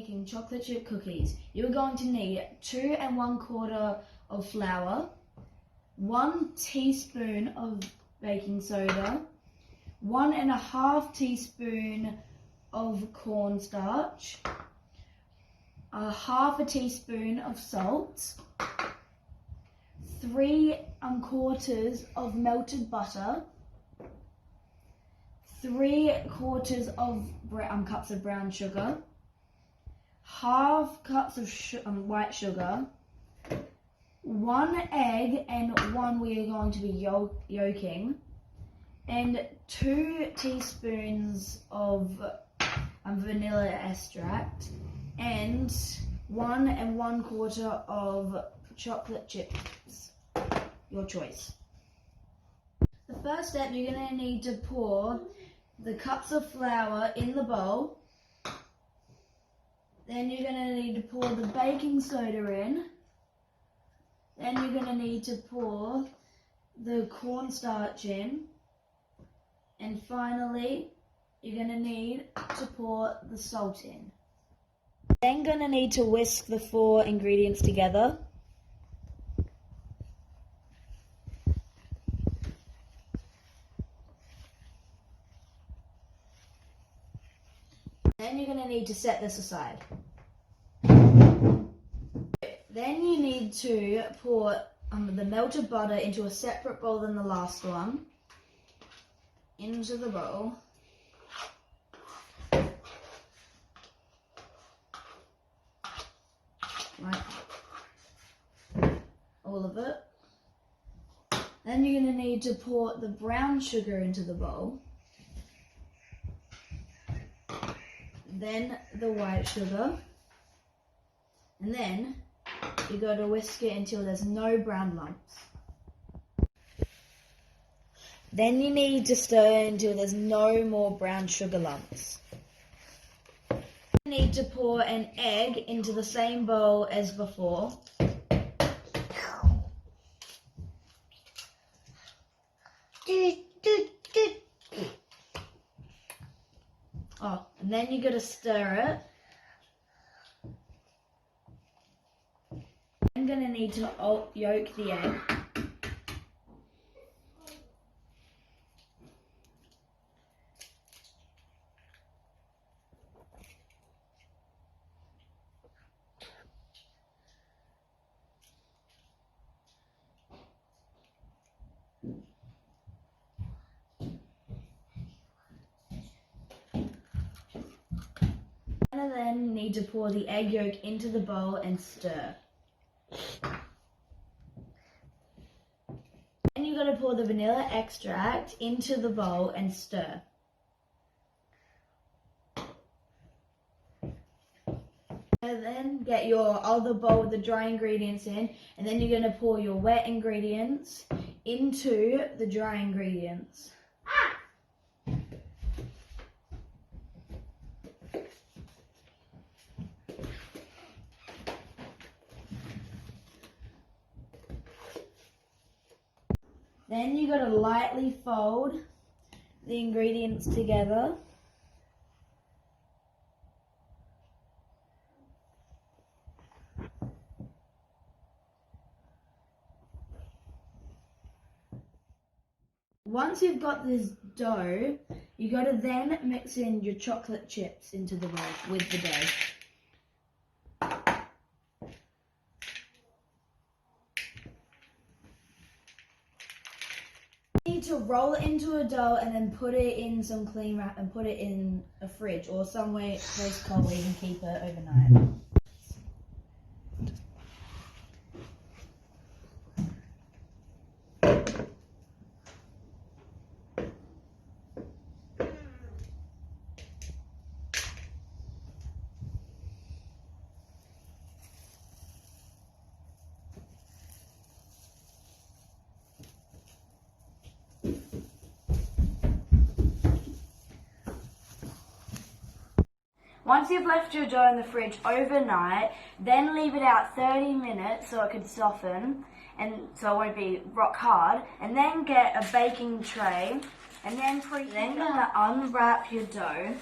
making chocolate chip cookies, you're going to need 2 1/4 of flour, 1 teaspoon of baking soda, 1 1/2 teaspoon of cornstarch, 1/2 teaspoon of salt, 3 1/4 of melted butter, 3/4 of cups of brown sugar, 1/2 cups of white sugar, 1 egg and 1 we are going to be yolking, and 2 teaspoons of vanilla extract, and 1 1/4 of chocolate chips, your choice. The first step, you're going to need to pour the cups of flour in the bowl. Then you're going to need to pour the baking soda in. Then you're going to need to pour the cornstarch in. And finally, you're going to need to pour the salt in. Then going to need to whisk the 4 ingredients together. Then you're going to need to set this aside. Then you need to pour the melted butter into a separate bowl than the last one. Into the bowl. Right. All of it. Then you're going to need to pour the brown sugar into the bowl. Then the white sugar, and then you got to whisk it until there's no brown lumps. Then you need to stir until there's no more brown sugar lumps. You need to pour an egg into the same bowl as before. And then you got to stir it. I'm going to need to yolk the egg. And then need to pour the egg yolk into the bowl and stir. Then you got to pour the vanilla extract into the bowl and stir. And then get your other bowl with the dry ingredients in, and then you're going to pour your wet ingredients into the dry ingredients. Then you got to lightly fold the ingredients together. Once you've got this dough, you got to then mix in your chocolate chips into the bowl with the dough. You need to roll it into a dough and then put it in some cling wrap and put it in a fridge or somewhere place cold where you can keep it overnight. Once you've left your dough in the fridge overnight, then leave it out 30 minutes so it can soften and so it won't be rock hard, and then get a baking tray and then you're going to unwrap your dough.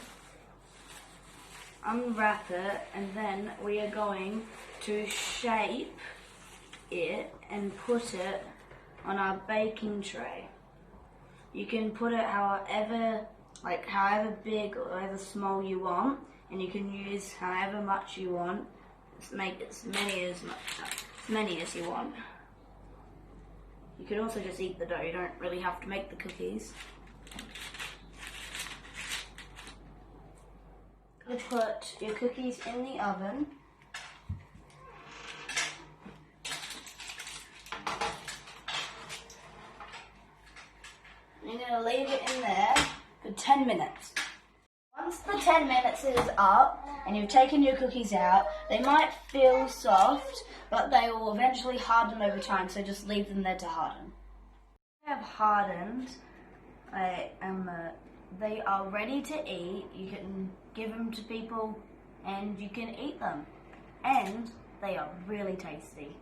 unwrap it, and then we are going to shape it and put it on our baking tray. You can put it however big or however small you want, and you can use however much you want. Make as many as you want. You could also just eat the dough. You don't really have to make the cookies. You put your cookies in the oven. You're going to leave it in there for 10 minutes. Once the 10 minutes is up and you've taken your cookies out, they might feel soft, but they will eventually harden over time, so just leave them there to harden. They have hardened, they are ready to eat. You can give them to people and you can eat them. And they are really tasty.